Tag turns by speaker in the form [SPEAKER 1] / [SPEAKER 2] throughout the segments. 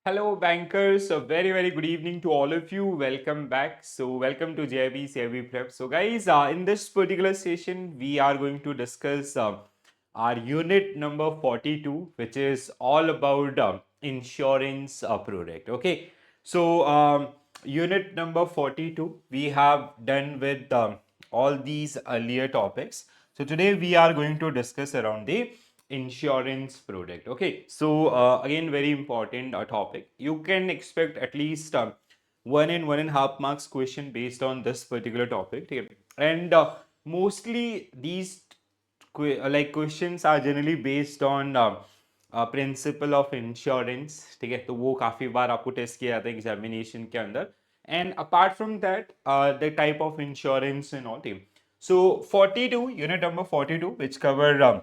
[SPEAKER 1] Hello, bankers. A very good evening to all of you. Welcome back. So, welcome to JB CIB Prep. So, guys, in this particular session, we are going to discuss our unit number 42, which is all about insurance product. Okay. So, unit number 42, we have done with all these earlier topics. So, today we are going to discuss around the insurance product. Okay, so again, very important topic. You can expect at least 1 and 1.5 marks question based on this particular topic. Okay? And mostly these questions are generally based on principle of insurance. ठीक है, तो वो काफ़ी बार आपको test किया जाता है examination के अंदर. And apart from that the type of insurance and all. So 42, unit number 42, which cover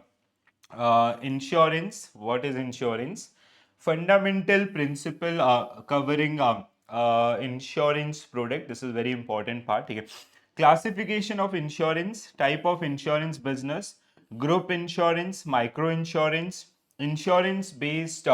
[SPEAKER 1] insurance. What is insurance? Fundamental principle covering insurance product. This is very important part. Okay. Classification of insurance, type of insurance business, group insurance, micro insurance, insurance based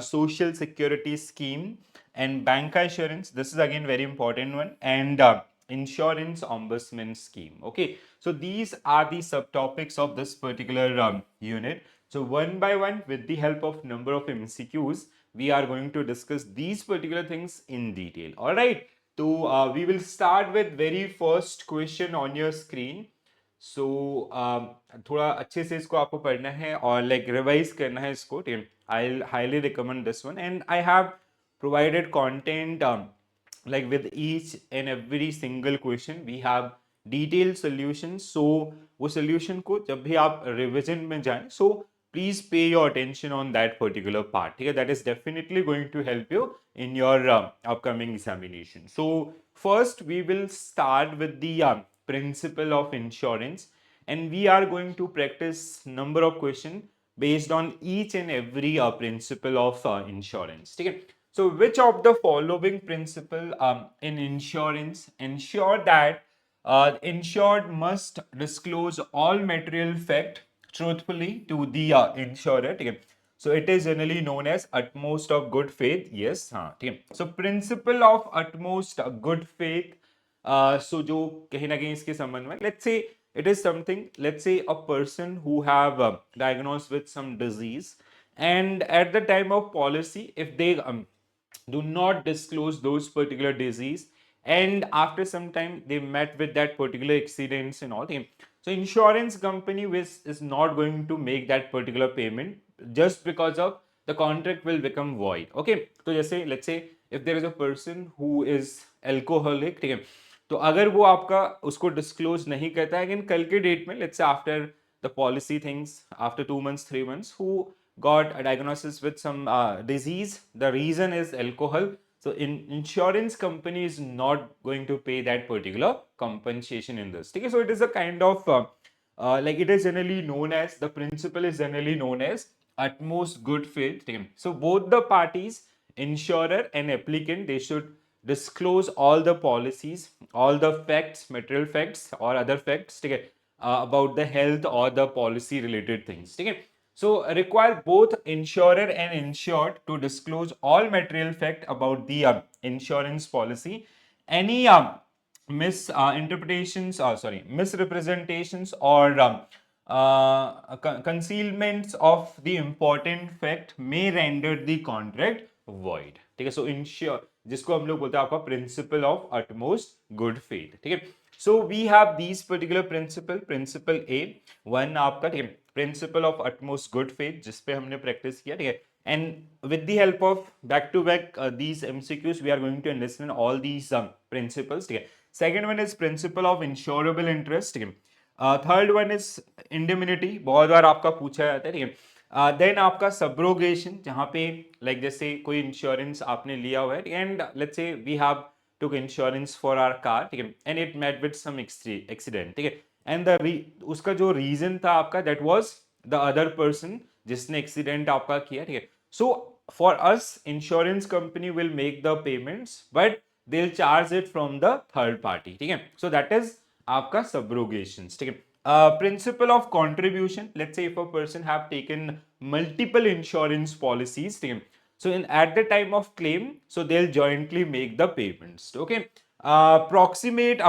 [SPEAKER 1] social security scheme, and bank insurance. This is again very important one. And insurance ombudsman scheme. Okay, so these are the subtopics of this particular unit. So one by one, with the help of number of MCQs, we are going to discuss these particular things in detail. All right, so we will start with very first question on your screen. सो थोड़ा अच्छे से इसको आपको पढ़ना है और like revise करना है इसको. I highly recommend this one. And I have provided content like with each and every single question we have detailed solutions. So वो solution को जब भी आप revision में जाएं, so please pay your attention on that particular part. ठीक है, that is definitely going to help you in your upcoming examination. So first we will start with the principle of insurance, and we are going to practice number of questions based on each and every principle of insurance. ठीक है. So, which of the following principle in insurance ensure that insured must disclose all material fact truthfully to the insurer? ठीक है. So, it is generally known as utmost of good faith. Yes, हाँ, ठीक है. So, principle of utmost good faith. So, जो कहीं ना कहीं इसके संबंध में, let's say it is something, let's say a person who have diagnosed with some disease, and at the time of policy, if they do not disclose those particular disease, and after some time they met with that particular accidents and all, so insurance company is not going to make that particular payment just because of the contract will become void. Okay, तो जैसे let's say if there is a person who is alcoholic, ठीक है, तो अगर वो आपका उसको disclose नहीं करता है, अगेन कल के डेट में let's say after the policy things, after 2 months 3 months, who got a diagnosis with some disease, the reason is alcohol, so insurance company is not going to pay that particular compensation in this. Okay, so it is a kind of like it is generally known as, the principle is generally known as utmost good faith. Okay, so both the parties, insurer and applicant, they should disclose all the policies, all the facts, material facts or other facts, okay, about the health or the policy related things. Okay, so require both insurer and insured to disclose all material fact about the insurance policy. Any misrepresentations or concealments of the important fact may render the contract void. ठीक है, सो ensure, जिसको हम लोग बोलते हैं आपका principle of utmost good faith. ठीक है, so we have these particular principle. Principle A one आपका, ठीक है, principle of utmost good faith, जिसपे हमने प्रैक्टिस किया. ठीक है, and with the help of back to back these MCQs, we are going to understand all these principles. ठीक है, second one is principle of insurable interest. ठीक है, third one is indemnity, बहुत बार आपका पूछा जाता है. ठीक है, देन आपका सब्रोगेशन, जहाँ पे लाइक जैसे कोई इंश्योरेंस आपने लिया हुआ है and let's say we have took insurance for our car. ठीक है, and it met with some accident. ठीक है, एंड उसका जो रीजन था आपका, that was the other person जिसने एक्सीडेंट आपका किया. ठीक है, so for us insurance company will make the payments, but they will charge it from the third party. ठीक है, सो दैट इज आपका सब्रोगेशन. ठीक है, principle of contribution, let's say if a person have taken multiple insurance policies, ठीक है, So at the time of claim, so they'll jointly make the payments. Okay. Proximate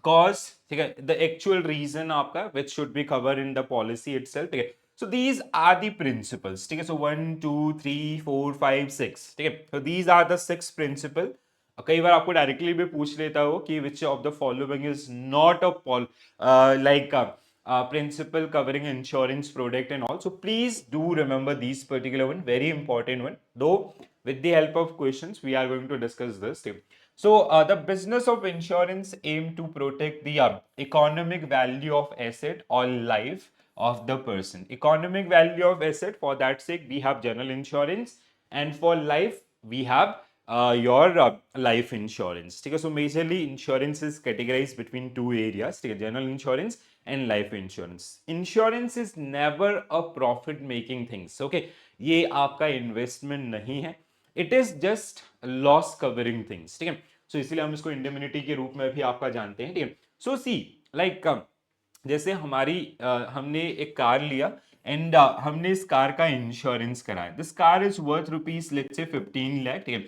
[SPEAKER 1] cause, ठीक है, the actual reason आपका which should be covered in the policy itself, ठीक है. So these are the principles, ठीक है. So 1 2 3 4 5 6, ठीक है. So these are the 6 principle. कई बार आपको डायरेक्टली भी पूछ लेता हो कि which of the following is not a like principle covering insurance product and all. So please do remember these particular one, very important one. Though with the help of questions, we are going to discuss this. So the business of insurance aim to protect the economic value of asset or life of the person. Economic value of asset, for that sake, we have general insurance, and for life, we have your life insurance. ठीक है. So majorly insurance is categorized between two areas, ठीक है, general insurance and life insurance. Insurance is never a profit making things. Okay, ये आपका investment नहीं है, it is just loss covering things. ठीक है. सो इसलिए हम इसको इंडेमिनिटी के रूप में भी आपका जानते हैं. ठीक है. सो सी लाइक जैसे हमारी हमने एक कार लिया एंड हमने इस कार का इंश्योरेंस कराया. This car is worth rupees let's say 15 lakh. ठीक है.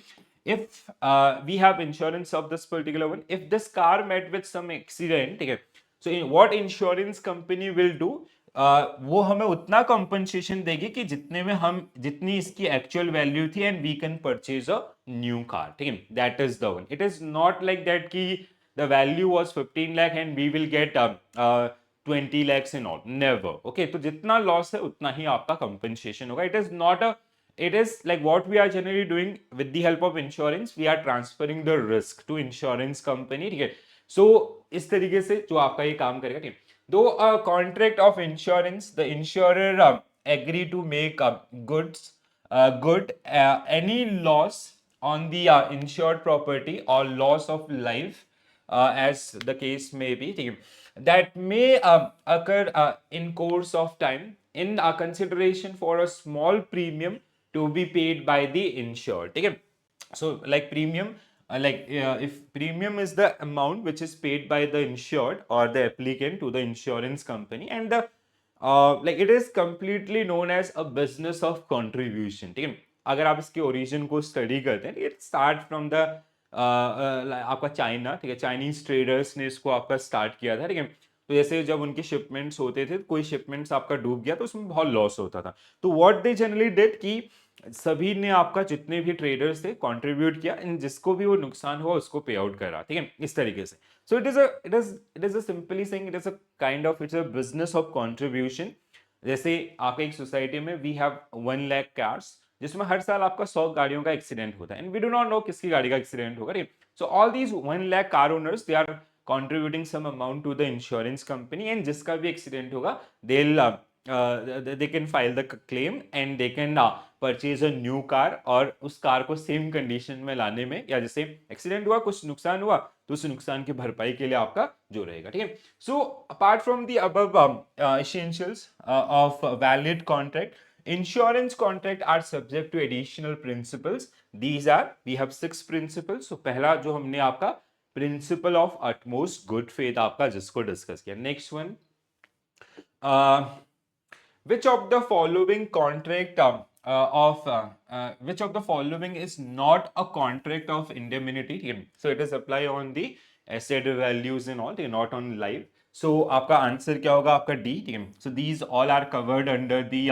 [SPEAKER 1] If we have insurance of this particular one, if this car met with some accident, ठीक है, so what insurance company will do, वो हमें उतना कंपनसेशन देगी कि जितने में हम जितनी इसकी एक्चुअल वैल्यू थी, and we can purchase a new car. ठीक है. That is the one. It is not like that कि the value was 15 lakh and we will get 20 lakhs in all. Never. Okay, तो जितना लॉस है उतना ही आपका compensation होगा. It is not a, it is like what we are generally doing with the help of insurance, we are transferring the risk to insurance company. ठीक है. So इस तरीके से जो आपका ये काम करेगा. ठीक है. Though a contract of insurance, the insurer agree to make good any loss on the insured property or loss of life, as the case may be, ठीक है, that may occur in course of time in consideration for a small premium to be paid by the insured. ठीक है. So like premium, if premium is the amount which is paid by the insured or the applicant to the insurance company, and the like it is completely known as a business of contribution. ठीक है. अगर आप इसके origin को study करते हैं, it start from the आपका China. ठीक है. चाइनीज ट्रेडर्स ने इसको आपका स्टार्ट किया था. ठीक है. तो जैसे जब उनके शिपमेंट्स होते थे, कोई शिपमेंट्स आपका डूब गया तो उसमें बहुत लॉस होता था. तो व्हाट दे जनरली डिड कि सभी ने आपका जितने भी ट्रेडर्स थे कंट्रीब्यूट किया, इन जिसको भी वो नुकसान हुआ उसको पे आउट करा. ठीक है. इस तरीके से. So it is a simply saying, it is a kind of, it's a business of contribution. जैसे आपके एक सोसाइटी में वी हैव 1 लाख कार्स, जिसमें हर साल आपका 100 गाड़ियों का एक्सीडेंट होता है, and we do not know किसकी गाड़ी का एक्सीडेंट होगा. So all these 1 lakh car owners, they are contributing some amount to the insurance company, and जिसका भी एक्सीडेंट होगा they can file the claim and they can purchase a new car, और उस car को सेम कंडीशन में लाने में, या जैसे एक्सीडेंट हुआ, कुछ नुकसान हुआ, तो उस नुकसान की भरपाई के लिए आपका जो रहेगा. ठीक है. So apart from the above essentials of valid contract, insurance contract are subject to additional principles. These are, we have 6 principles. So पहला जो हमने आपका principle of utmost good faith आपका जिसको डिस्कस किया. Next one, which of the following contract which of the following is not a contract of indemnity? So it is apply on the asset values and all, not on life. So आपका answer क्या होगा? आपका D. ठीक है. So these all are covered under the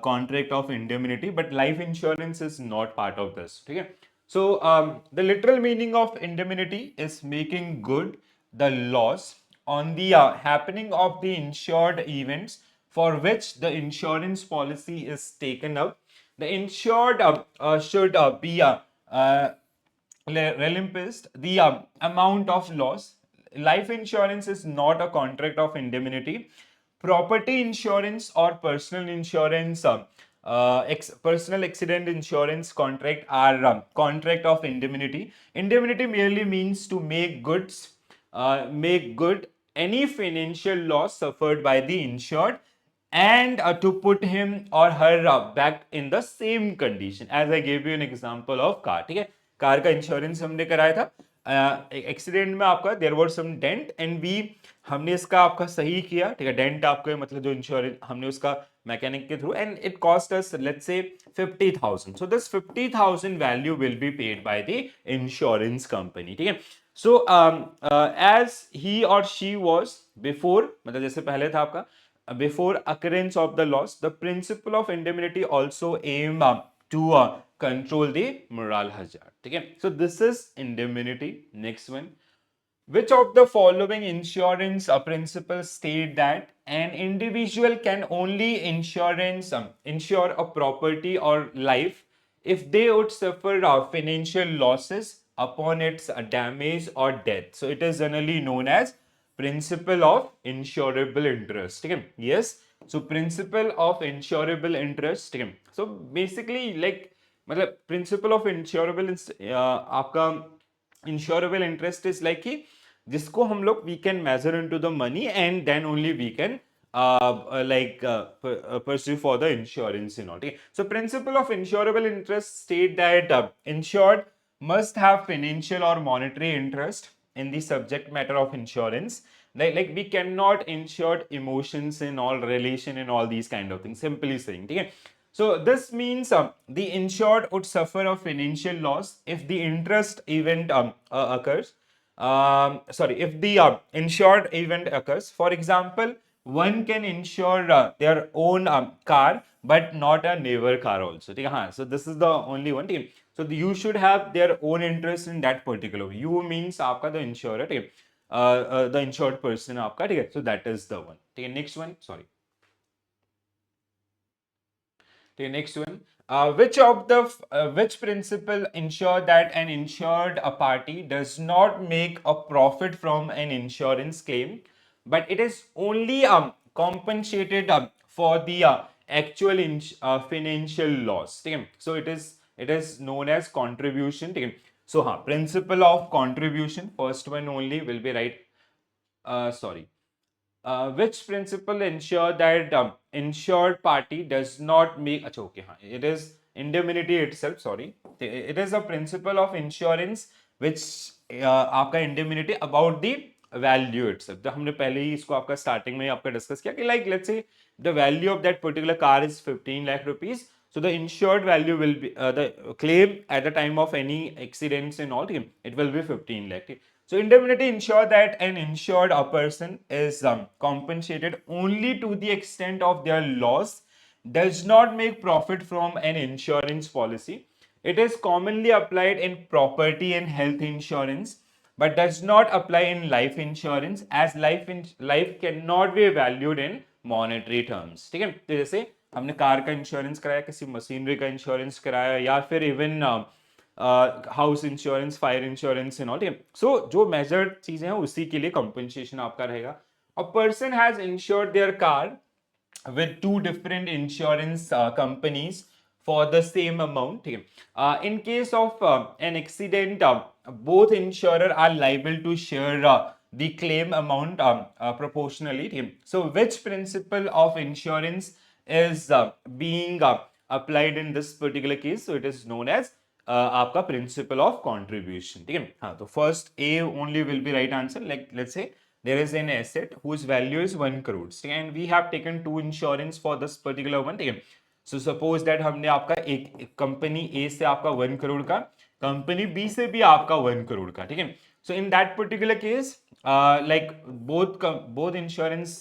[SPEAKER 1] contract of indemnity, but life insurance is not part of this. ठीक है. So the literal meaning of indemnity is making good the loss on the happening of the insured events for which the insurance policy is taken up. The insured should be relinquished the amount of loss. Life insurance is not a contract of indemnity. Property insurance or personal insurance, personal accident insurance contract are contract of indemnity. Indemnity merely means to make good any financial loss suffered by the insured, and to put him or her back in the same condition. As I gave you an example of car. ठीक है. Car का insurance हमने कराया था, accident में आपका there was some dent, and we हमने इसका आपका सही किया, ठीक है, डेंट आपका मतलब जो इंश्योरेंस हमने उसका मैकेनिक के through, and it cost us let's say 50,000. So this 50,000 value will be paid by the insurance company, ठीक है. सो एज ही और शी वाज बिफोर, मतलब जैसे पहले था आपका, before occurrence of the loss, the principle of indemnity also aim to control the moral hazard, ठीक है. So this is indemnity. Next one, which of the following insurance principles state that an individual can only insure a property or life if they would suffer financial losses upon its damage or death? So it is generally known as principle of insurable interest. ठीक है? Yes. So principle of insurable interest. ठीक है? So basically like मतलब principle of insurable आपका insurable interest is like कि जिसको हम लोग we can measure into the money and then only we can pursue for the insurance and all. Okay? So principle of insurable interest state that insured must have financial or monetary interest in the subject matter of insurance. Like we cannot insure emotions in all, relation in all these kind of things. Simply saying, okay? So this means the insured would suffer a financial loss if the interest event occurs. Sorry, if the insured event occurs. For example, one can insure their own car but not a neighbor car also. ठीक है? हाँ, so this is the only one. ठीक है? So you should have their own interest in that particular. You means आपका the insurer, ठीक है? The insured person आपका, ठीक है? So that is the one. ठीक है? Next one, sorry. Okay, next one. Which principle ensure that an insured party does not make a profit from an insurance claim, but it is only compensated for the actual financial loss. ठीक है? So it is known as contribution. ठीक है? So हाँ, principle of contribution. First one only will be right. Sorry. Which principle ensure that insured party does not make अच्छा okay हाँ it is indemnity itself, sorry, it is a principle of insurance which आपका indemnity about the value itself. तो हमने पहले ही इसको आपका starting में आपका डिस्कस किया कि like let's say the value of that particular car is 15 lakh rupees, so the insured value will be the claim at the time of any accidents and all, it will be 15 lakh. So indemnity ensure that an insured person is compensated only to the extent of their loss, does not make profit from an insurance policy. It is commonly applied in property and health insurance, but does not apply in life insurance as life cannot be valued in monetary terms. ठीक है? तो जैसे हमने car का insurance कराया, किसी machinery का insurance कराया, या फिर even house insurance, fire insurance and all, ठीक है? सो जो मेजर्ड चीजें हैं उसी के लिए कंपनसेशन आपका रहेगा. A person has insured their car with two different insurance companies for the same amount. ठीक है? In case of an accident, both insurer are liable to share the claim amount proportionally. ठीक है? So which principle of insurance is being applied in this particular case? So it is known as आपका principle of contribution. ठीक है? हाँ, तो first A only will be right answer. Like let's say there is an asset whose value is 1 crore and we have taken two insurance for this particular one. ठीक है? So suppose that हमने आपका एक company A से आपका 1 करोड़ का, company B से भी आपका 1 करोड़ का. ठीक है? So in that particular case, like both insurance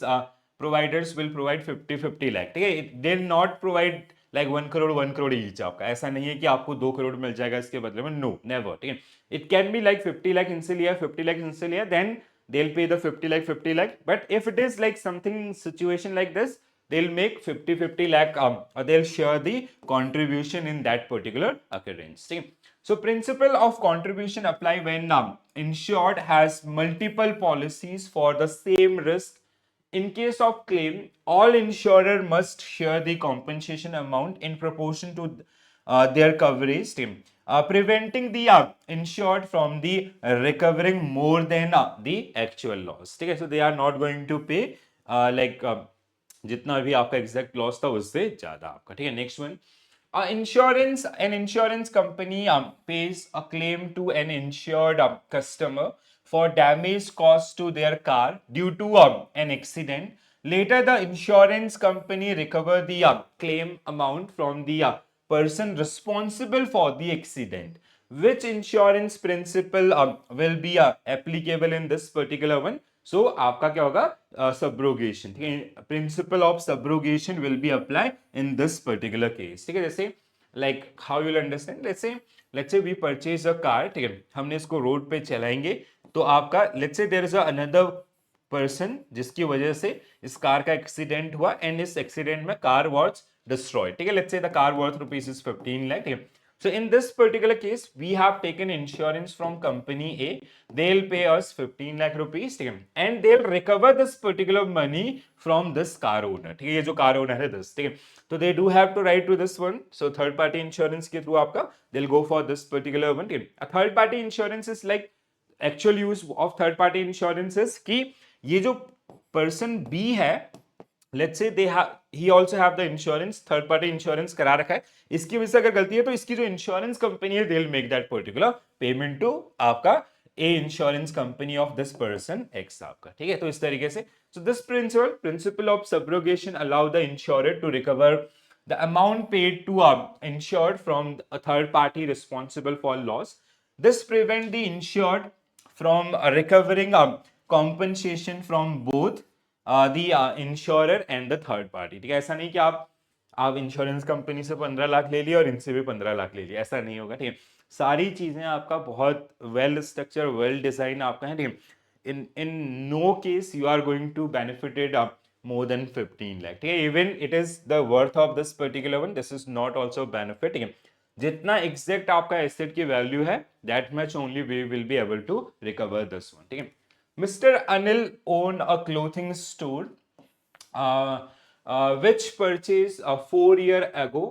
[SPEAKER 1] providers will provide 50-50 lakh. ठीक है? They will not provide like 1 crore each. आपका ऐसा नहीं है कि आपको 2 करोड़ मिल जाएगा इसके बदले में. No, never. ठीक है? It can be like 50 lakh इनसे लिया, 50 lakh इनसे लिया, then they'll pay the 50 lakh. But if it is like something situation like this, they'll make 50 lakh, they'll share the contribution in that particular occurrence. See? So principle of contribution apply when insured has multiple policies for the same risk. In case of claim, all insurer must share the compensation amount in proportion to their coverage team, preventing the insured from the recovering more than the actual loss. ठीक है? So they are not going to pay like जितना भी आपका exact loss था उससे ज्यादा आपका. ठीक है? Next one. An insurance company pays a claim to an insured customer for damage caused to their car due to an accident. Later, the insurance company recover the claim amount from the person responsible for the accident. Which insurance principle will be applicable in this particular one? So आपका क्या होगा? Subrogation. ठीक है, principle of subrogation will be applied in this particular case. ठीक है, जैसे like how you'll understand, let's say we purchase a car. ठीक है, हमने इसको रोड पे चलाएंगे, तो आपका let's say there is another person जिसकी वजह से इस कार का एक्सीडेंट हुआ एंड इस एक्सीडेंट में कार वॉज डिस्ट्रॉयड. ठीक है, let's say the car worth rupees is 15 lakh. ठीक है, so in this particular case we have taken insurance from company A. They'll pay us 15 lakh rupees. ठीक है, and they'll recover this particular money from this car owner. ठीक है, ये जो car owner है this. ठीक है, तो they do have to write to this one. So third party insurance के थ्रू आपका they'll go for this particular one. ठीक है, a third party insurance is like actual use of third party insurance is कि ये जो person B है, let's say they he also have the insurance, third party insurance करा रखा है, इसकी वजह से अगर गलती है तो इसकी जो इंश्योरेंस कंपनी है they will make that particular payment to आपका a insurance company of this person X आपका. ठीक है, तो इस तरीके से so this principle of subrogation allow the insurer to recover the amount paid to insured from a third party responsible for loss. This prevent the insured from recovering compensation from both the insurer and the third party. ठीक है, ऐसा नहीं कि आप insurance company से 15 लाख ले लिए और इनसे भी 15 लाख ले लिए, ऐसा नहीं होगा. ठीक है, सारी चीजें आपका बहुत वेल स्ट्रक्चर वेल डिजाइन आपका है. ठीक है, in no case you are going to benefited more than 15 lakh. ठीक है, even it is the worth of this particular one, this is not also benefit. ठीक है, जितना एग्जैक्ट आपका एसेट की वैल्यू है that much only we will be able to recover this one. ठीक है, mister Anil own a clothing store which purchased 4 year ago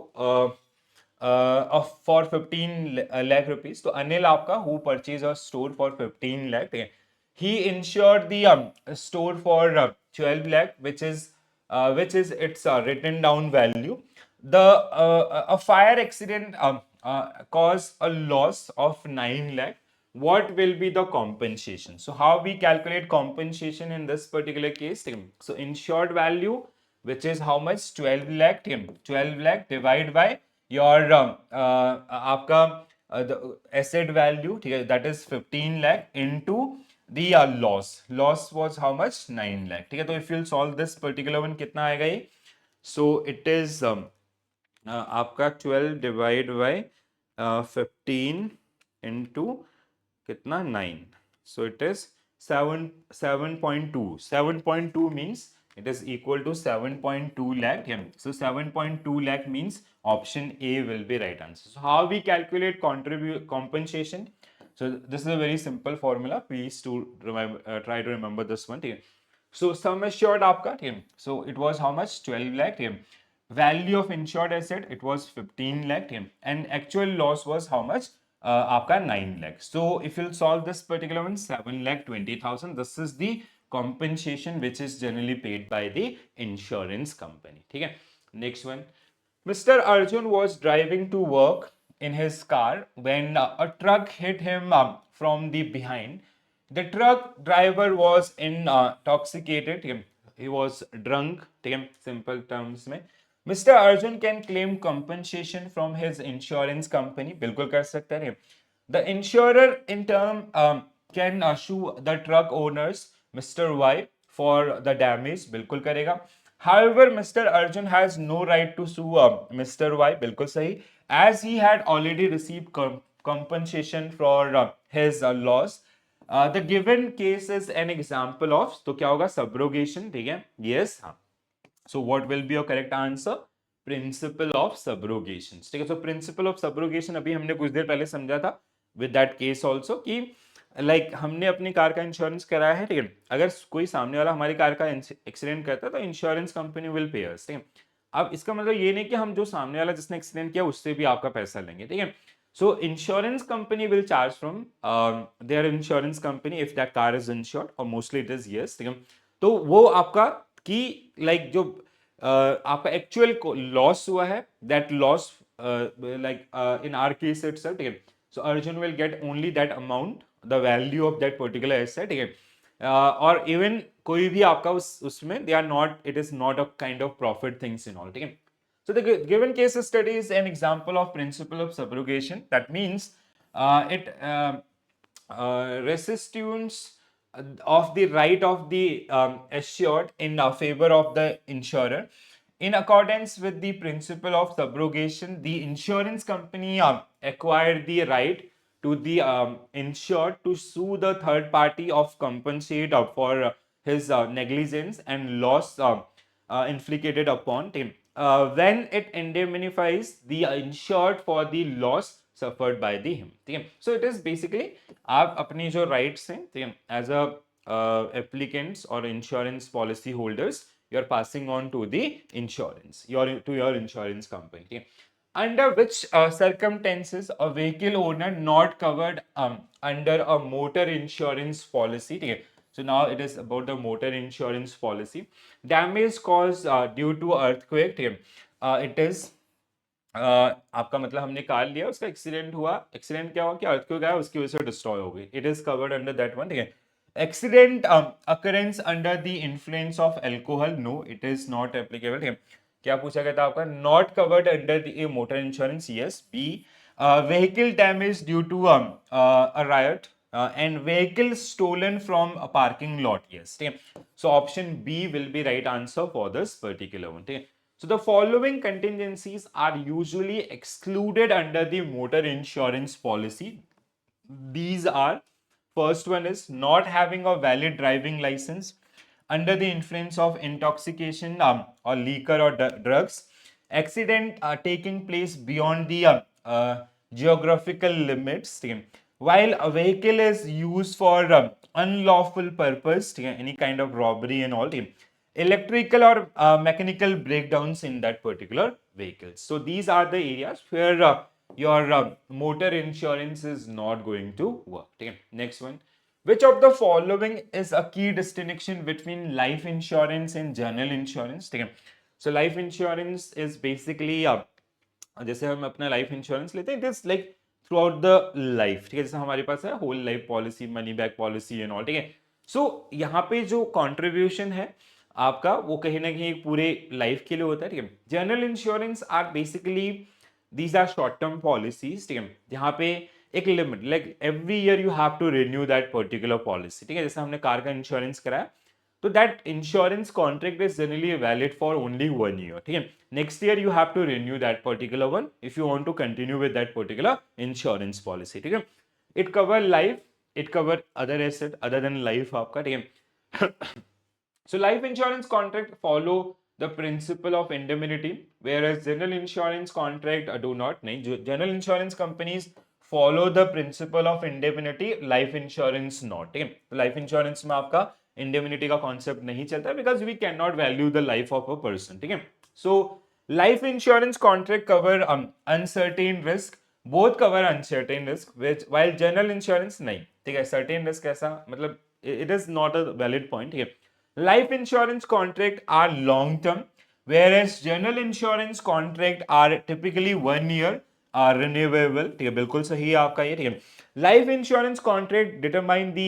[SPEAKER 1] for 15 lakh rupees. तो अनिल आपका who purchased a store for 15 lakh. ठीक है, he insured the store for 12 lakh, which is its written down value. The a fire accident caused a loss of 9 lakh. What will be the compensation? So how we calculate compensation in this particular case? So insured value, which is how much? 12 lakh. 12 lakh divided by your आपका the asset value. ठीक है, that is 15 lakh into the loss was how much? 9 lakh. ठीक है, तो if you solve this particular one कितना आएगा ये? So it is आपका 12 divided by 15 into कितना? 9. So it is 7.2. 7.2 means it is equal to 7.2 lakh. So 7.2 lakh means option A will be right answer. So how we calculate compensation? So this is a very simple formula. Please to remember, try to remember this one. So sum assured आपका. So it was how much? 12 lakh. Value of insured asset, it was 15 lakh. And actual loss was how much? आपका 9 lakh. So if you'll solve this particular one, 7 lakh 20,000. This is the compensation which is generally paid by the insurance company. ठीक है, next one. Mr. Arjun was driving to work in his car when a truck hit him from the behind. The truck driver was intoxicated. He was drunk. Simple terms में Mr. Arjun can claim compensation from his insurance company. बिल्कुल कर सकता है. The insurer in turn can sue the truck owners, Mr. Y, for the damage. बिल्कुल करेगा. However, Mr. Arjun has no right to sue Mr. Y. बिल्कुल सही. As he had already received compensation for his loss. The given case is an example of, तो क्या होगा? Subrogation. ठीक है, yes. हाँ. So what will be your correct answer? Principle of subrogation. ठीक है, so principle of subrogation अभी हमने कुछ देर पहले समझा था with that case also कि like हमने अपनी कार का इंश्योरेंस कराया है. ठीक है, अगर कोई सामने वाला हमारी कार का एक्सीडेंट करता है तो इंश्योरेंस कंपनी विल पे अस. ठीक है, अब इसका मतलब ये नहीं कि हम जो सामने वाला जिसने एक्सीडेंट किया उससे भी आपका पैसा लेंगे. ठीक है, so insurance company will charge from their insurance company if that car is insured or mostly it is yes. ठीक है, तो वो आपका कि like जो आपका एक्चुअल लॉस हुआ है that loss like in our case itself. ठीक है, so Arjun will get only that amount the value of that particular asset, ठीक है, और इवन कोई भी आपका उसमें they are not, it is not a kind of profit things in all, ठीक है. So the given case study is an example of principle of subrogation. That means it restitutes of the right of the assured in favor of the insurer. In accordance with the principle of subrogation, the insurance company acquired the right to the insured to sue the third party of compensate for his negligence and loss inflicted upon him when it indemnifies the insured for the loss suffered by the him, ठीक है. So it is basically आप अपनी जो rights हैं, ठीक है, as a applicants or insurance policy holders, you are passing on to the insurance, to your insurance company, ठीक है. Under which circumstances a vehicle owner not covered under a motor insurance policy, ठीक है. So now it is about the motor insurance policy. Damage caused due to earthquake, ठीक है. It is आपका मतलब हमने car लिया, उसका एक्सीडेंट हुआ, एक्सीडेंट क्या हुआ कि अर्थक्वेक आया, उसकी वजह से डिस्ट्रॉय हो गई. It is covered under that one, ठीक है. Accident occurrence under the influence of alcohol, no it is not applicable, ठीक है. क्या पूछा गया था आपका? Not covered under the motor insurance, yes. B vehicle damage due to a riot and vehicle stolen from a parking lot, yes, ठीक है. So option B will be right answer for this particular one, ठीक है. So the following contingencies are usually excluded under the motor insurance policy. These are, first one is not having a valid driving license, under the influence of intoxication or liquor or drugs, accident taking place beyond the geographical limits, while a vehicle is used for unlawful purpose, any kind of robbery and all, electrical or mechanical breakdowns in that particular vehicle. So these are the areas where your motor insurance is not going to work. Okay. Next one. Which of the following is a key distinction between life insurance and general insurance? Okay. So life insurance is basically जैसे हम अपना life insurance लेते हैं, it is like throughout the life, ठीक है. जैसे हमारे पास है whole life policy, money back policy and all, ठीक है. सो यहाँ पे जो कॉन्ट्रीब्यूशन है आपका वो कहीं ना कहीं पूरे लाइफ के लिए होता है, ठीक है. General insurance are basically these are short term policies, ठीक है, जहाँ पे एक limit like every year you have to renew that particular policy, ठीक है. जैसे हमने कार का इंश्योरेंस कराया तो that insurance contract is generally valid for only 1 year, ठीक है. Next year you have to renew that particular one if you want to continue with that particular insurance policy, ठीक है. It cover life, it cover other asset other than life आपका, ठीक है. So life insurance contract follow the principle of indemnity, whereas general insurance contract do not. नहीं, general insurance companies follow the principle of indemnity, life insurance not, ठीक है. Life insurance में आपका indemnity का concept नहीं चलता because we can not value the life of a person, ठीक है. So life insurance contract cover uncertain risk, both cover uncertain risk, while general insurance नहीं, ठीक है. सर्टेन रिस्क ऐसा मतलब it is not a valid point, ठीक है. Life insurance contract are long term, whereas general insurance contract are typically 1 year renewable, ठीक है. बिल्कुल सही है आपका ये, ठीक है. Life insurance contract determine the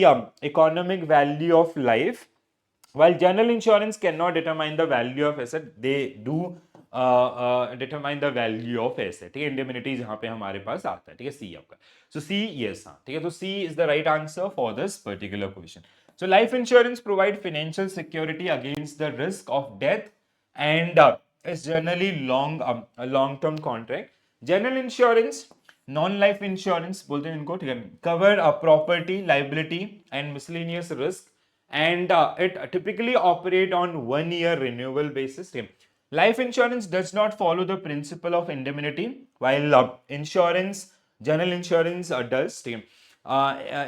[SPEAKER 1] economic value of life, while general insurance cannot determine the value of asset. They do determine the value of asset, ठीक है. Indemnity जहाँ पे हमारे पास आता है, ठीक है. C आपका, so C yes, हाँ, ठीक है. तो C is the right answer for this particular question. So life insurance provide financial security against the risk of death and is generally a long term contract. General insurance, non life insurance बोलते हैं इनको, ठीक है, cover property, liability and miscellaneous risk and it typically operate on 1 year renewable basis. Life insurance does not follow the principle of indemnity, while insurance, general insurance does,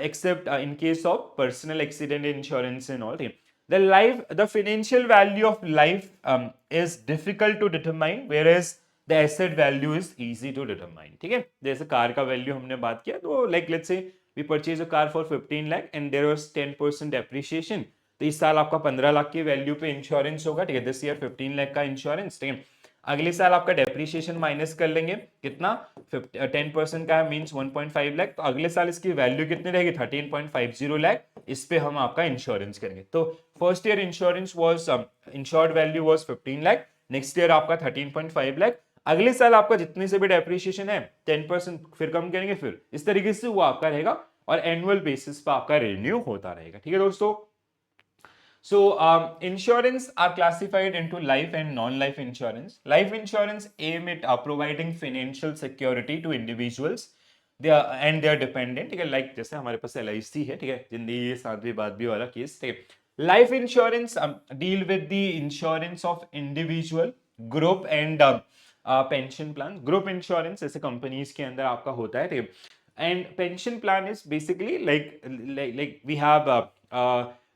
[SPEAKER 1] except in case of personal accident insurance and all. The financial value of life is difficult to determine, whereas the asset value is easy to determine, ठीक है. जैसे car का value हमने बात किया तो like let's say we purchase a car for 15 lakh and there was 10% appreciation, तो इस साल आपका 15 लाख की वैल्यू पे इंश्योरेंस होगा, ठीक है. दिस ईयर 15 लाख का इंश्योरेंस, ठीक है. अगले साल आपका डेप्रिसिएशन माइनस कर लेंगे, कितना 10% का है, मीन्स 1.5 लाख, तो अगले साल इसकी वैल्यू कितनी रहेगी 13.50 लाख, इस पे हम आपका इंश्योरेंस करेंगे। तो first year insurance was insured value was 15 lakh, next year आपका 13.5 लाख, अगले साल आपका जितने से भी डेप्रिसिएशन है 10% फिर कम करेंगे, फिर इस तरीके से वो आपका रहेगा और एनुअल बेसिस पर आपका रिन्यू होता रहेगा। ठीक है दोस्तों। So, insurance are classified into life and non-life insurance. Life insurance aim at providing financial security to individuals they are, and their dependent. ठीक है, like जैसे हमारे पास LIC है, ठीक है, जिंदगी ये सातवीं बातवीं वाला केस, ठीक है। Life insurance deal with the insurance of individual, group and pension plan. Group insurance ऐसे companies के अंदर आपका होता है, ठीक है। And pension plan is basically like we have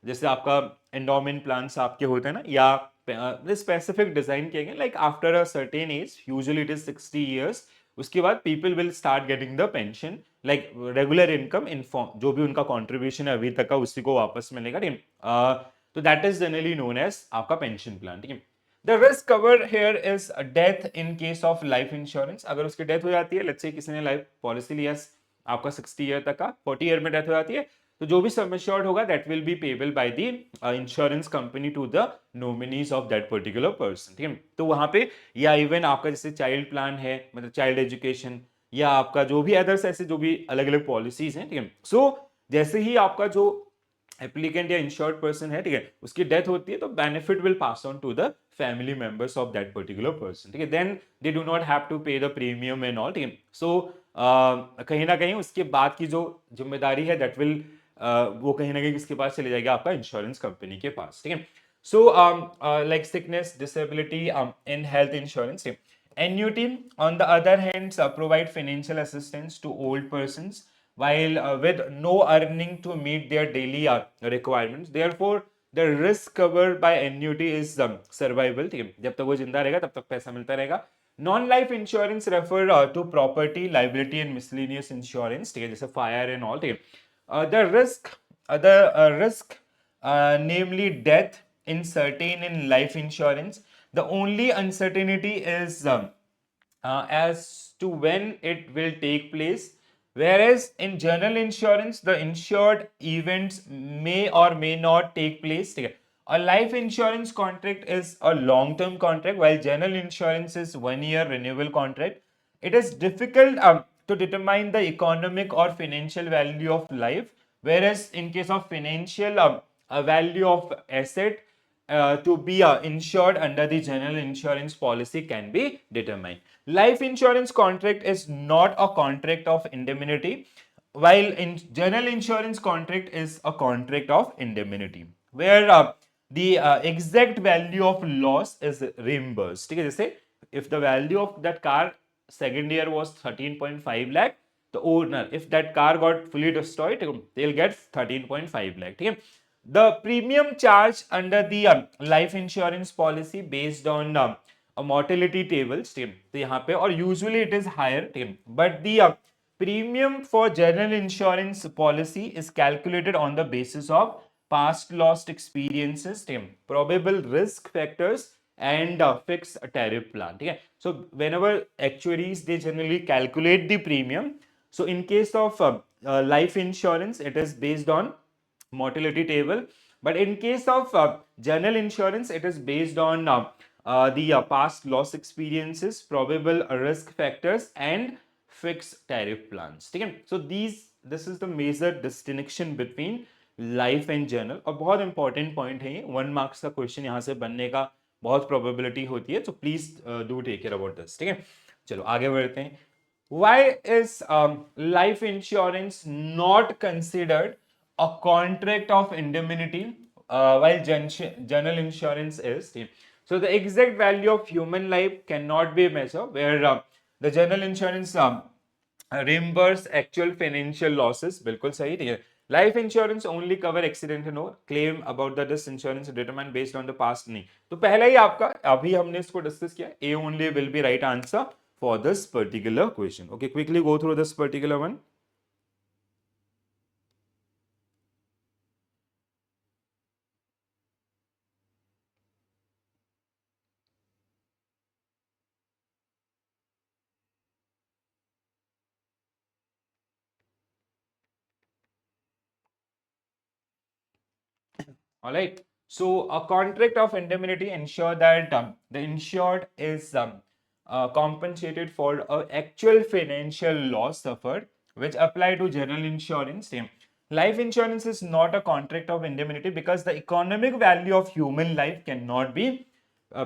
[SPEAKER 1] जैसे आपका एंडोमेंट प्लान्स आपके होते हैं ना, या स्पेसिफिक डिजाइन किए गए, like after a certain age, usually it is 60 years, उसके बाद people will start getting the pension, like regular income in form, जो भी उनका कॉन्ट्रीब्यूशन है अभी तक का उसी को वापस मिलेगा, ठीक है। तो that is generally known as आपका पेंशन प्लान, ठीक है। The risk cover here is death in case of life insurance. अगर उसकी डेथ हो जाती है, लेट्स से किसी ने लाइफ पॉलिसी लिया आपका 60 ईयर तक का, 40 ईयर में डेथ हो जाती है, तो जो भी सम एश्योर्ड होगा that will be payable by the insurance company to the nominees of that particular person, ठीक है। तो वहां पे, या इवन आपका जैसे चाइल्ड प्लान है, मतलब चाइल्ड एजुकेशन, या आपका जो भी अदर्स ऐसे जो भी अलग अलग पॉलिसीज हैं, ठीक है। सो जैसे ही आपका जो एप्लीकेंट या इंश्योर्ड पर्सन है, ठीक है, उसकी डेथ होती है, तो benefit will pass on to the family members of that particular person, ठीक है। Then they do not have to pay the premium and all, ठीक है। सो कहीं ना कहीं उसके बाद की जो जिम्मेदारी है दैट विल वो कहीं ना कहीं किसके पास चले जाएगा, आपका इंश्योरेंस कंपनी के पास, ठीक है। So like sickness, disability in health insurance, annuity on the other hand provide financial assistance to old persons while with no earning to meet their daily requirements, therefore the risk covered by annuity is survival, ठीक है, जब तक वो जिंदा रहेगा तब तक पैसा मिलता रहेगा। Non life insurance refer to property liability and miscellaneous insurance, ठीक है, जैसे फायर एंड ऑल, ठीक है। The risk namely death in certain in life insurance, the only uncertainty is as to when it will take place, whereas in general insurance the insured events may or may not take place, ठीक है। A life insurance contract is a long term contract while general insurance is 1 year renewal contract. It is difficult to determine the economic or financial value of life, whereas in case of financial value of asset to be insured under the general insurance policy can be determined. Life insurance contract is not a contract of indemnity, while in general insurance contract is a contract of indemnity, where the exact value of loss is reimbursed, ठीक है। जैसे if the value of that car second year was 13.5 lakh, the owner, if that car got fully destroyed, they'll get 13.5 lakh, ठीक है। The premium charge under the life insurance policy based on a mortality tables, ठीक है, तो यहाँ पे, और usually it is higher, ठीक है, but the premium for general insurance policy is calculated on the basis of past lost experiences, ठीक है, probable risk factors and fixed tariff plan, ठीक है। So whenever actuaries they generally calculate the premium, so in case of life insurance it is based on mortality table, but in case of general insurance it is based on the past loss experiences, probable risk factors and fixed tariff plans, ठीक है। So this is the major distinction between life and general, और बहुत important point है ये, 1 marks का question यहाँ से बनने का बहुत प्रोबेबिलिटी होती है, तो please do take care about this, ठीक है। चलो आगे बढ़ते हैं। Why is life insurance not considered a contract of indemnity while general insurance is? So the exact value of human life cannot be measured, where the general insurance reimburse actual financial losses, बिल्कुल सही, ठीक है। Life insurance only cover accident and claim about the this insurance determine based on the past, नहीं, तो पहला ही आपका अभी हमने इसको डिस्कस किया, A only will be right answer for this particular question. Okay, quickly go through this particular one. All right. So a contract of indemnity ensure that the insured is compensated for actual financial loss suffered, which apply to general insurance. Life insurance is not a contract of indemnity because the economic value of human life cannot be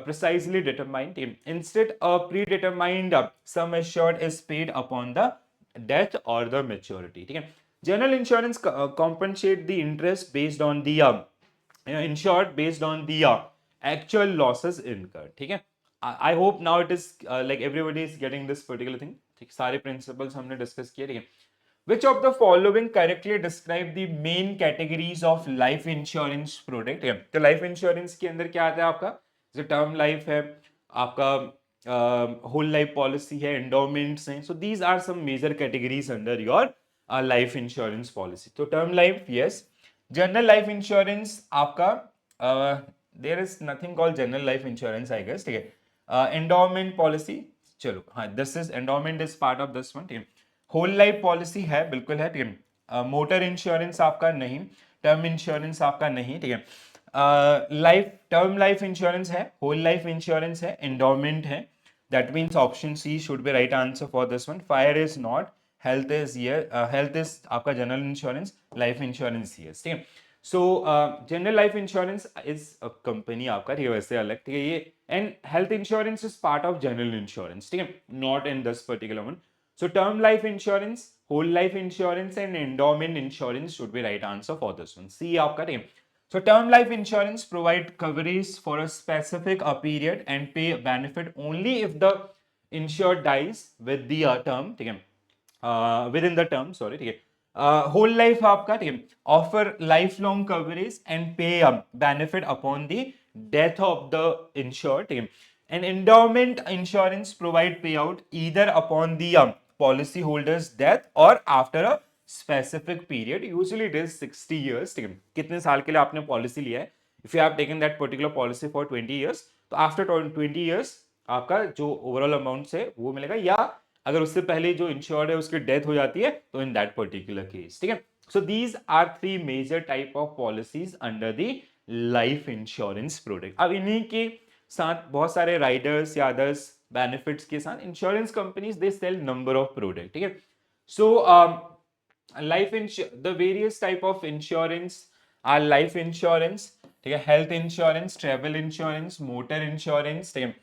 [SPEAKER 1] precisely determined. Instead, a predetermined sum assured is paid upon the death or the maturity. ठीक है? General insurance compensate the interest based on the insured based on the actual losses incurred. ठीक है? I hope now it is like everybody is getting this particular thing. ठीक, सारे principles हमने discuss किए. ठीक है? Which of the following correctly describe the main categories of life insurance product? तो life insurance के अंदर क्या आता है आपका? जो term life है, आपका whole life policy है, endowments हैं. So these are some major categories under your life insurance policy. तो term life, yes. General life insurance आपका there is nothing called general life insurance, I guess. ठीक है? Endowment policy, चलो हाँ, this is endowment is part of this one. ठीक है? Whole life policy है, बिल्कुल है. ठीक है? मोटर इंश्योरेंस आपका नहीं, टर्म इंश्योरेंस आपका नहीं. ठीक है? लाइफ टर्म लाइफ इंश्योरेंस है, होल लाइफ इंश्योरेंस है, एंडोमेंट है. That means option C should be right answer for this one. Fire is not, health is health is आपका general insurance, life insurance yes. ठीक है? So general life insurance is company आपका. ठीक है? वैसे अलग. ठीक है? ये and health insurance is part of general insurance. ठीक है? Not in this particular one. So term life insurance, whole life insurance and endowment insurance should be right answer for this one. C आपका. ठीक है? So term life insurance provide coverage for a specific period and pay benefit only if the insured dies with the term. ठीक है? Within the term, sorry. ठीक है? Whole life आपका. ठीक है? Offer lifelong coverage and pay benefit upon the death of the insured. ठीक है? And endowment insurance provide payout either upon the policy holder's death or after a specific period. Usually it is 60 years. ठीक है? कितने साल के लिए आपने policy लिया है? If you have taken that particular policy for 20 years, तो after 20 years आपका जो ओवरऑल अमाउंट है वो मिलेगा, या अगर उससे पहले जो इंश्योर्ड है उसकी डेथ हो जाती है तो इन दैट पर्टिकुलर केस. ठीक है? So these are three major type of policies under the life insurance product. अब इन्हीं के साथ बहुत सारे राइडर्स या अदर्स बेनिफिट्स के साथ insurance companies they sell number of product. ठीक है? So life the various type of insurance our life insurance. ठीक है? Health insurance, travel insurance, motor insurance, ठीक है?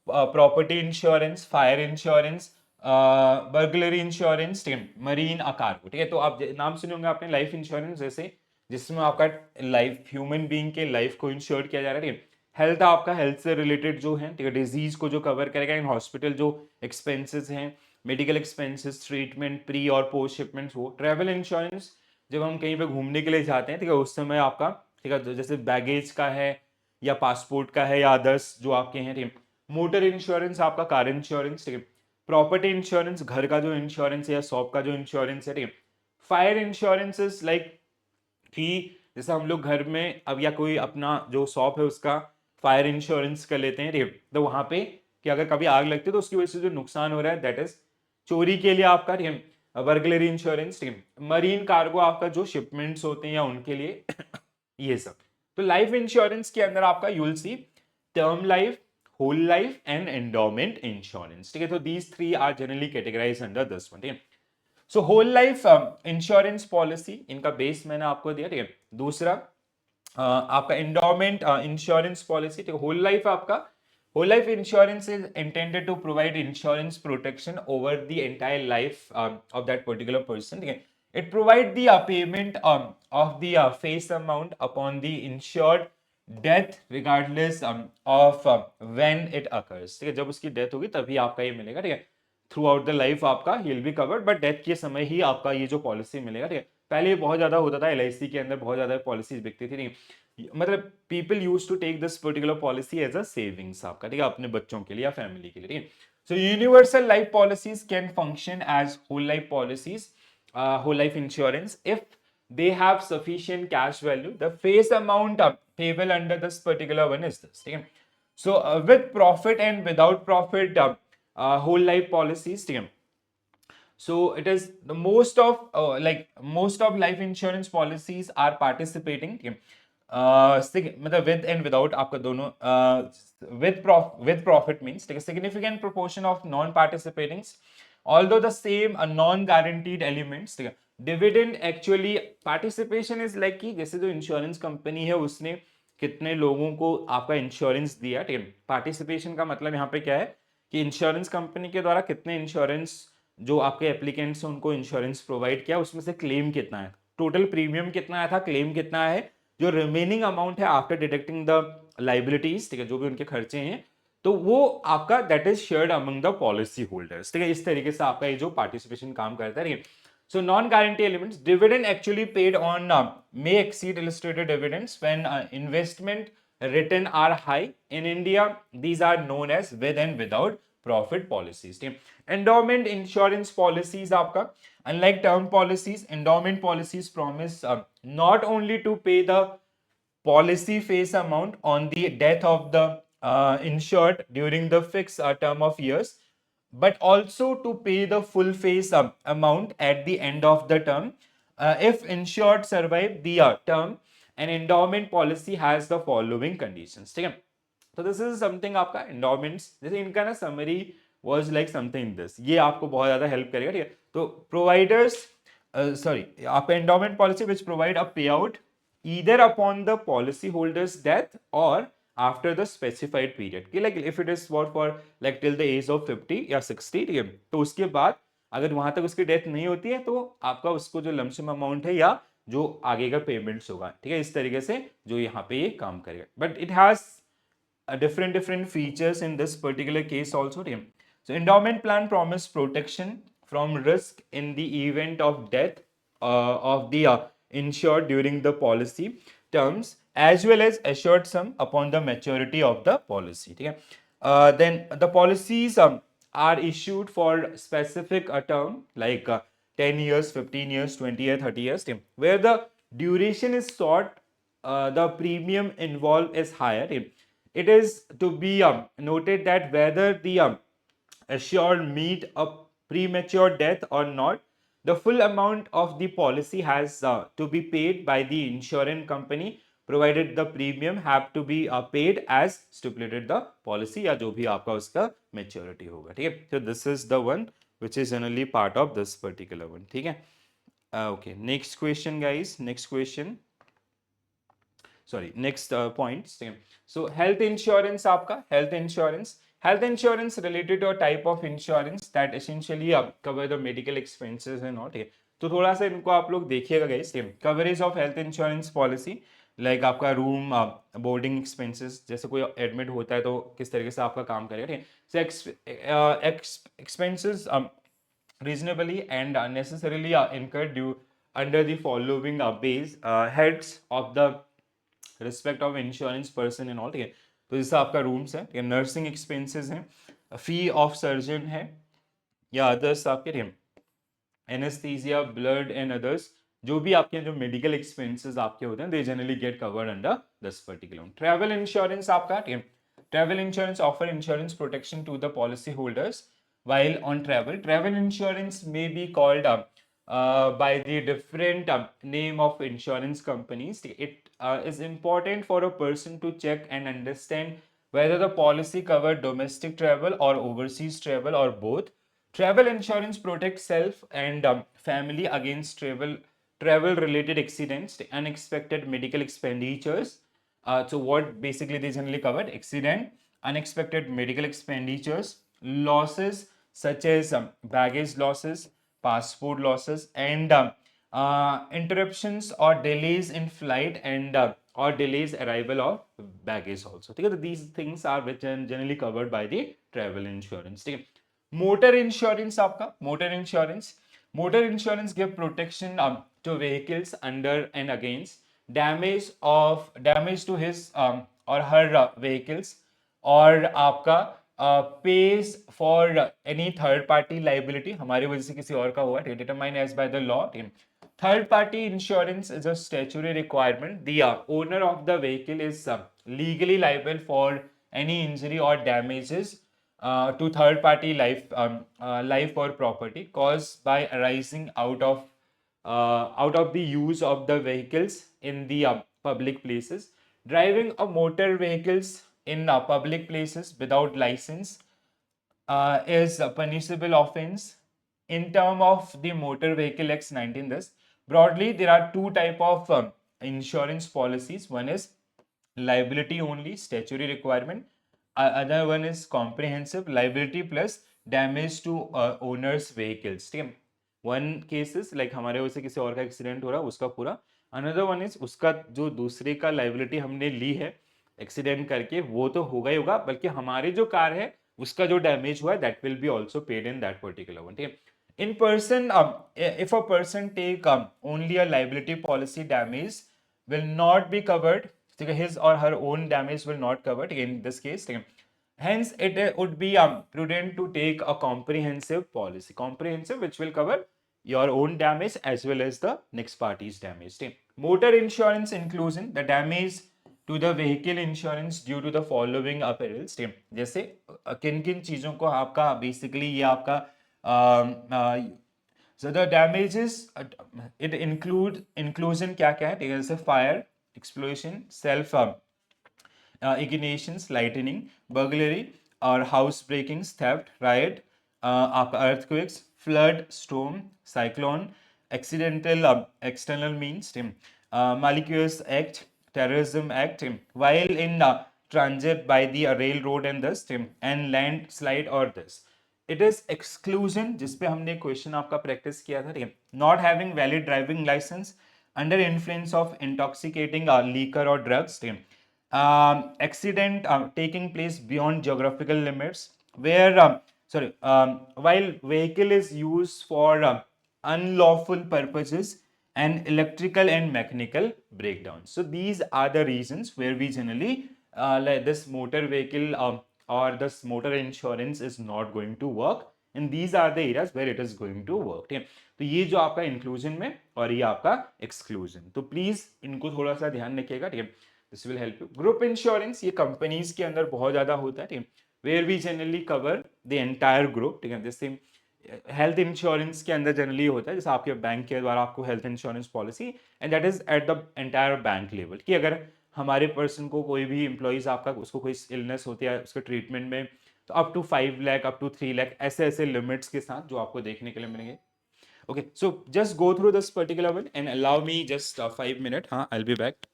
[SPEAKER 1] Property insurance, fire insurance, burglary insurance, ठीक है? Marine cargo. ठीक है? तो आप नाम सुने होंगे आपने लाइफ इंश्योरेंस जैसे, जिसमें आपका लाइफ ह्यूमन बीइंग के लाइफ को इंश्योर किया जा रहा है. ठीक है? हेल्थ आपका हेल्थ से रिलेटेड जो है, ठीक है, डिजीज को जो कवर करेगा, इन हॉस्पिटल जो एक्सपेंसेस हैं, मेडिकल एक्सपेंसेस, ट्रीटमेंट प्री और पोस्ट शिपमेंट्स. वो ट्रेवल इंश्योरेंस जब हम कहीं पे घूमने के लिए जाते हैं, ठीक है, उस समय आपका, ठीक है, जैसे बैगेज का है या पासपोर्ट का है या अदर्स जो आपके हैं. ठीक है? मोटर इंश्योरेंस आपका कार इंश्योरेंस. ठीक है? प्रॉपर्टी इंश्योरेंस घर का जो इंश्योरेंस है या शॉप का जो इंश्योरेंस है. ठीक है? फायर इंश्योरेंस इज लाइक कि जैसे हम लोग घर में अब या कोई अपना जो शॉप है उसका फायर इंश्योरेंस कर लेते हैं. ठीक है? तो वहां पे कि अगर कभी आग लगती है तो उसकी वजह से जो नुकसान हो रहा है दैट इज चोरी के लिए आपका. ठीक है? Burglary insurance. ठीक है? मरीन कार्गो आपका जो शिपमेंट्स होते हैं या उनके लिए ये सब. तो लाइफ इंश्योरेंस के अंदर आपका you will see term life, whole life and endowment insurance. ठीक है? तो these three are generally categorize under this one. ठीक है? So whole life insurance policy, इनका बेस मैंने आपको दिया. ठीक है? दूसरा आपका एंडोमेंट इंश्योरेंस पॉलिसी. ठीक है? होल लाइफ आपका whole life insurance is intended to provide insurance protection over the entire life of that particular person. Okay? It provides the payment of the face amount upon the insured death regardless of when it occurs. ठीक है? जब उसकी death होगी तभी आपका ये मिलेगा. ठीक है? थ्रू आउट द लाइफ आपका he will be covered, but death के समय ही आपका ये जो पॉलिसी मिलेगा. ठीक है? पहले बहुत ज्यादा होता था, LIC के अंदर बहुत ज्यादा पॉलिसीज बिकती थी. मतलब people use to take this particular policy as a savings आपका. ठीक है? अपने बच्चों के लिए या फैमिली के लिए. ठीक है? So universal life policies can function as whole life policies, whole life insurance if they have sufficient cash value. The face amount payable under this particular one is this. ठीक है? So with profit and without profit whole life policies. ठीक है? So it is the most of life insurance policies are participating. ठीक है? मतलब with and without आपका दोनों, with profit means, ठीक है, significant proportion of non participating although the same non guaranteed elements, ठीक है। Dividend actually participation is like कि जैसे जो इंश्योरेंस कंपनी है उसने कितने लोगों को आपका इंश्योरेंस दिया, ठीक है। पार्टिसिपेशन का मतलब यहाँ पे क्या है कि इंश्योरेंस कंपनी के द्वारा कितने इंश्योरेंस जो आपके एप्लीकेंट्स हैं उनको इंश्योरेंस प्रोवाइड किया, उसमें से क्लेम कितना है, टोटल प्रीमियम कितना आया था, क्लेम कितना है, जो रिमेनिंग अमाउंट है आफ्टर डिडक्टिंग द लाइबिलिटीज, ठीक है, जो भी उनके खर्चे हैं, तो वो आपका that is shared among the policy holders, ठीक है। इस तरीके से आपका ये जो पार्टिसिपेशन काम करता है, ठीक है। So non-guarantee elements, dividend actually paid on may exceed illustrated dividends when investment return are high. In India, these are known as with and without profit policies. ठीक है। Endowment insurance policies आपका, unlike term policies, endowment policies promise not only to pay the policy face amount on the death of the insured during the fixed term of years, but also to pay the full face amount at the end of the term. If insured survive the term, an endowment policy has the following conditions, ठीक है। तो this is something आपका endowments, जैसे इनका ना summary was like something this, ये आपको बहुत ज्यादा हेल्प करेगा, ठीक है। तो प्रोवाइडर्स, सॉरी, आपका endowment policy which provide a पे out either upon the policy holder's death or after the specified period, कि like if it is for like till the age of 50 या 60, ठीक है, तो उसके बाद अगर वहां तक उसकी डेथ नहीं होती है तो आपका उसको जो लमसम अमाउंट है या जो आगे का पेमेंट्स होगा, ठीक है, इस तरीके से जो यहाँ पे ये काम करेगा। But it has different features in this particular case also. So endowment plan promise protection from risk in the event of death of the insured during the policy terms, as well as assured sum upon the maturity of the policy. Then the policies are issued for specific term like 10 years, 15 years, 20 years, 30 years, where the duration is short, the premium involved is higher. It is to be noted that whether the assured meet a premature death or not, the full amount of the policy has to be paid by the insurance company, provided the premium have to be paid as stipulated the policy, या जो भी आपका उसका maturity होगा, ठीक है। So this is the one which is generally part of this particular one, ठीक है। Okay, next question guys, next question, sorry, next point, same. So health insurance आपका, health insurance related to a type of insurance that essentially cover the medical expenses and all, ठीक है। तो थोड़ा सा इनको आप लोग देखिएगा guys, same coverage of health insurance policy, like आपका रूम बोर्डिंग एक्सपेंसेस, जैसे कोई एडमिट होता है तो किस तरीके से आपका काम करेगा, ठीक है। सो expenses reasonably and necessarily incurred due under the following base heads of the respect of insurance person and all, ठीक है। तो जैसे आपका रूम्स है, ठीक है, नर्सिंग एक्सपेंसेस हैं, फी ऑफ सर्जन है या अदर्स आपके, ठीक है, एनेस्थीसिया, ब्लड एंड अदर्स, जो भी आपके जो मेडिकल एक्सपेंसेस आपके होते हैं, they generally get covered under this particular. Travel insurance आपका, ठीक है, travel insurance offer insurance protection to the policy holders while on travel. Travel insurance may be called by the different name of insurance companies. It is important for a person to check and understand whether the policy cover domestic travel or overseas travel or both. Travel insurance protects self and family against travel related accidents, unexpected medical expenditures. So what basically they generally covered: accident, unexpected medical expenditures, losses such as baggage losses, passport losses, and interruptions or delays in flight and or delays arrival of baggage also. ठीक है, तो these things are which are generally covered by the travel insurance. ठीक है। Motor insurance आपका, motor insurance give protection to vehicles under and against damage to his और her vehicles, और आपका pays for any third party liability, हमारी वजह से किसी और का हुआ, determined as by the law. Third party insurance is a statutory requirement. The owner of the vehicle is legally liable for any injury or damages to third party life or property caused by arising out of the use of the vehicles in the public places. Driving a motor vehicles in public places without license is a punishable offense in term of the Motor Vehicle Act 19. This broadly there are two type of insurance policies. One is liability only statutory requirement. Other one is comprehensive liability plus damage to owners vehicles. ठीक है. One cases like हमारे वजह से किसी और का accident हो रहा है उसका पूरा. अनदर वन इज उसका जो दूसरे का लाइबिलिटी हमने ली है एक्सीडेंट करके वो तो होगा ही होगा, बल्कि हमारी जो कार है उसका जो डैमेज हुआ है that will be also paid in that particular one. ठीक है. In person if a person take only a liability policy damage will not be covered. ठीक है. His or her own damage will not covered in this case. ठीक है. Hence, it would be prudent to take a comprehensive policy, comprehensive which will cover your own damage as well as the next party's damage. ठीक. Motor insurance inclusion the damage to the vehicle insurance due to the following perils. ठीक. जैसे किन किन चीजों को आपका basically ये आपका so the damages it inclusion क्या क्या है. ठीक है. जैसे fire, explosion, self ignitions, lightning, burglary और house breakings, theft, riot, आपका earthquakes, flood, storm, cyclone, accidental external means, malicious act, terrorism act, while in transit by the railroad and this, and landslide or this. It is exclusion जिसपे हमने question आपका practice किया था. ठीक है. Not having valid driving license under influence of intoxicating liquor और drugs. Accident taking place beyond geographical limits where while vehicle is used for unlawful purposes and electrical and mechanical breakdowns. So these are the reasons where we generally like this motor vehicle or this motor insurance is not going to work, and these are the areas where it is going to work. ठीक है. तो ये जो आपका inclusion में और ये आपका एक्सक्लूजन, तो प्लीज इनको थोड़ा सा ध्यान रखिएगा. ठीक है. This will help you. Group insurance ये कंपनीज के अंदर बहुत ज्यादा होता है. ठीक है. Where we generally cover the entire group. ठीक है. जैसे हेल्थ इंश्योरेंस के अंदर जनरली होता है जैसे आपके बैंक के द्वारा आपको health insurance policy and that is at the entire bank level कि अगर हमारे पर्सन को कोई भी एम्प्लॉइज आपका उसको कोई इलनेस होती है उसके ट्रीटमेंट में तो up to 5 lakh up to 3 lakh ऐसे ऐसे लिमिट्स के साथ जो आपको देखने के लिए मिलेंगे. Okay, so just go through this particular one and allow me just 5 minute. हाँ, I will be back.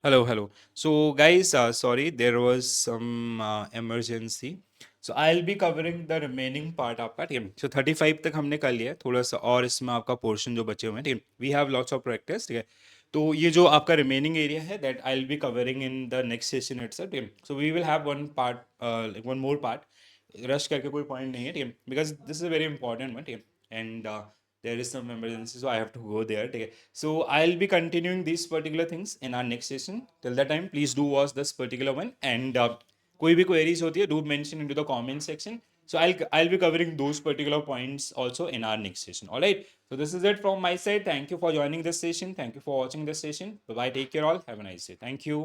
[SPEAKER 1] Hello, hello. So, guys, sorry, there was some emergency. So, I'll be covering the remaining part आपका, ठीक है. So, 35 तक हमने कर लिया है. थोड़ा सा और इसमें आपका पोर्शन जो बचे हुए हैं, ठीक है. We have lots of practice, ठीक है. तो ये जो आपका रिमेनिंग एरिया है, that I'll be covering in the next session itself, ठीक है. So, we will have one part, like one more part. Rush करके कोई पॉइंट नहीं है, ठीक है. Because this is a very important one, ठीक है. And there is some emergency, so I have to go there, ठीक है. So I'll be continuing these particular things in our next session. Till that time, please do watch this particular one. And कोई भी queries होती है, do mention into the comment section. So I'll be covering those particular points also in our next session. All right. So this is it from my side. Thank you for joining this session. Thank you for watching this session. Bye bye. Take care all. Have a nice day. Thank you.